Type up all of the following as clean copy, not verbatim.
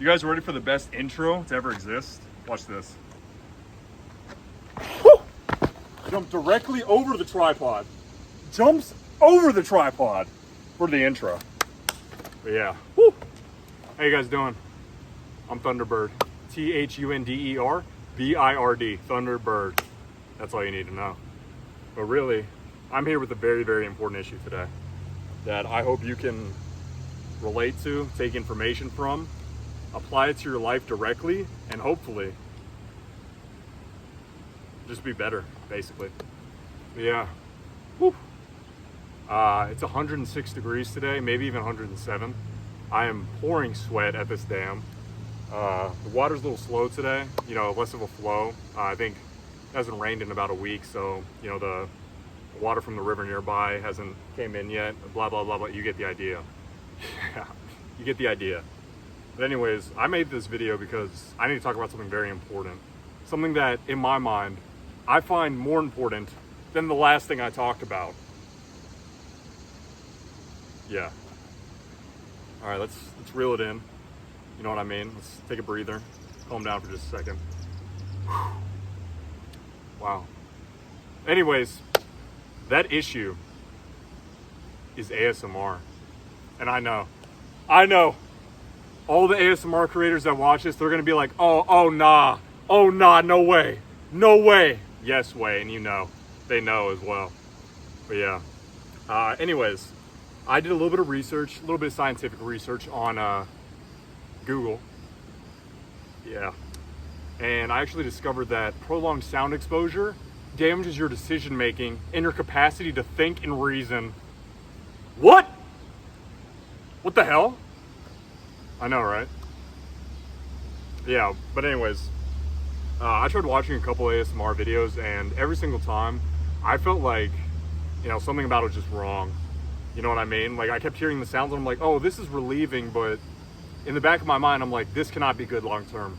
You guys ready for the best intro to ever exist? Watch this. Woo! Jump directly over the tripod. Jumps over the tripod for the intro. But yeah. Woo! How you guys doing? I'm Thunderbird. THUNDERBIRD. Thunderbird. That's all you need to know. But really, I'm here with a very, very important issue today that I hope you can relate to, take information from, apply it to your life directly, and hopefully just be better, basically. But yeah. Woo. It's 106 degrees today, maybe even 107. I am pouring sweat at this dam. The water's a little slow today, you know, less of a flow. I think it hasn't rained in about a week, so, you know, the water from the river nearby hasn't came in yet, blah, blah, blah, blah. You get the idea. Yeah, you get the idea. But anyways, I made this video because I need to talk about something very important. Something that, in my mind, I find more important than the last thing I talked about. Yeah. All right, let's reel it in. You know what I mean? Let's take a breather. Calm down for just a second. Whew. Wow. Anyways, that issue is ASMR. And I know. All the ASMR creators that watch this, they're gonna be like, oh nah, no way. Yes way, and you know, they know as well. But yeah. Anyways, I did a little bit of research, a little bit of scientific research on Google. Yeah. And I actually discovered that prolonged sound exposure damages your decision making and your capacity to think and reason. What? What the hell? I know, right? Yeah, but anyways, I tried watching a couple ASMR videos, and every single time I felt like, you know, something about it was just wrong. You know what I mean? Like, I kept hearing the sounds and I'm like, oh, this is relieving, but in the back of my mind, I'm like, this cannot be good long term.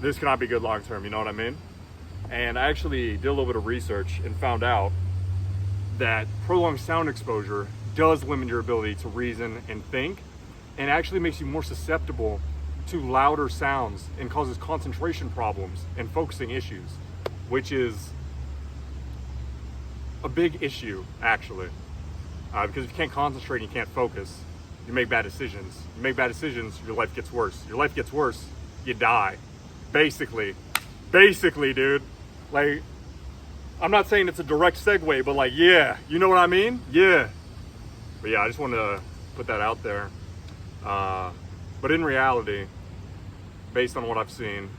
This cannot be good long term, you know what I mean? And I actually did a little bit of research and found out that prolonged sound exposure does limit your ability to reason and think, and actually makes you more susceptible to louder sounds and causes concentration problems and focusing issues, which is a big issue, actually. Because if you can't concentrate and you can't focus, you make bad decisions. You make bad decisions, your life gets worse. Your life gets worse, you die. Basically, dude. Like, I'm not saying it's a direct segue, but like, yeah, you know what I mean? Yeah. But yeah, I just wanted to put that out there. But in reality, based on what I've seen,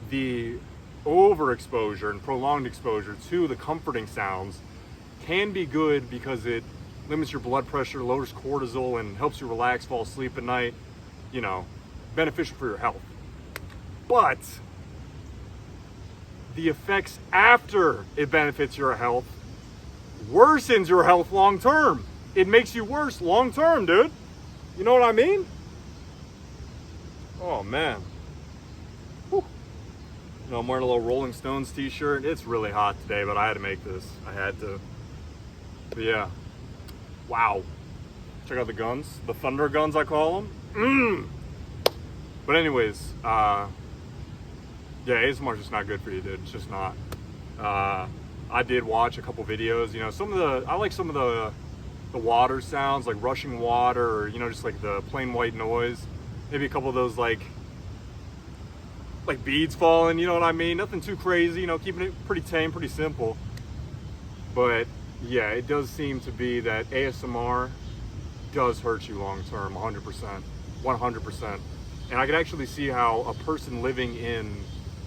the overexposure and prolonged exposure to the comforting sounds can be good because it limits your blood pressure, lowers cortisol, and helps you relax, fall asleep at night. You know, beneficial for your health. But the effects after it benefits your health worsens your health long term. It makes you worse long term, dude. You know what I mean? Oh man. Whew. You know, I'm wearing a little Rolling Stones t-shirt. It's really hot today, but I had to make this. I had to. But yeah. Wow. Check out the guns. The thunder guns, I call them. But anyways, yeah, ASMR is just not good for you, dude. It's just not. I did watch a couple videos. You know, I like some of the water sounds, like rushing water, or, you know, just like the plain white noise. Maybe a couple of those like beads falling, you know what I mean? Nothing too crazy, you know, keeping it pretty tame, pretty simple. But yeah, it does seem to be that ASMR does hurt you long term, 100%. And I could actually see how a person living in,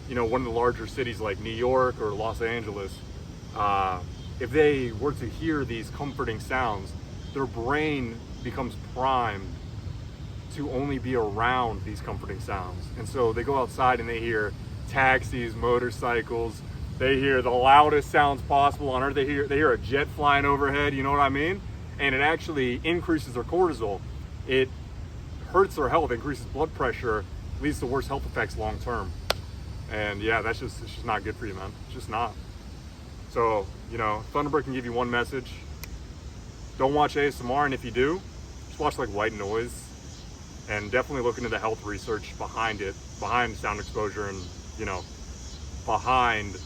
you know, one of the larger cities like New York or Los Angeles, if they were to hear these comforting sounds, their brain becomes primed to only be around these comforting sounds. And so they go outside and they hear taxis, motorcycles, they hear the loudest sounds possible on earth. They hear a jet flying overhead, you know what I mean? And it actually increases their cortisol. It hurts their health, increases blood pressure, leads to worse health effects long term. And yeah, it's just not good for you, man. It's just not. So, you know, Thunderbird can give you one message. Don't watch ASMR, and if you do, just watch like white noise and definitely look into the health research behind it, behind sound exposure, and you know, behind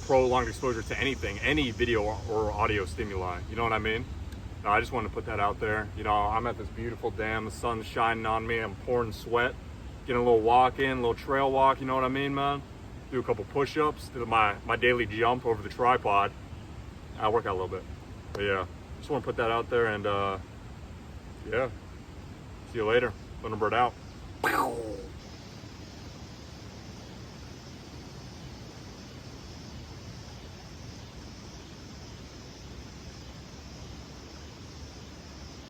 prolonged exposure to anything, any video or audio stimuli. You know what I mean? I just wanted to put that out there. You know, I'm at this beautiful dam, the sun's shining on me, I'm pouring sweat, getting a little walk in, a little trail walk, you know what I mean, man? Do a couple push-ups, do my daily jump over the tripod. I work out a little bit. But yeah, just want to put that out there, and yeah, see you later. Thunderbird out.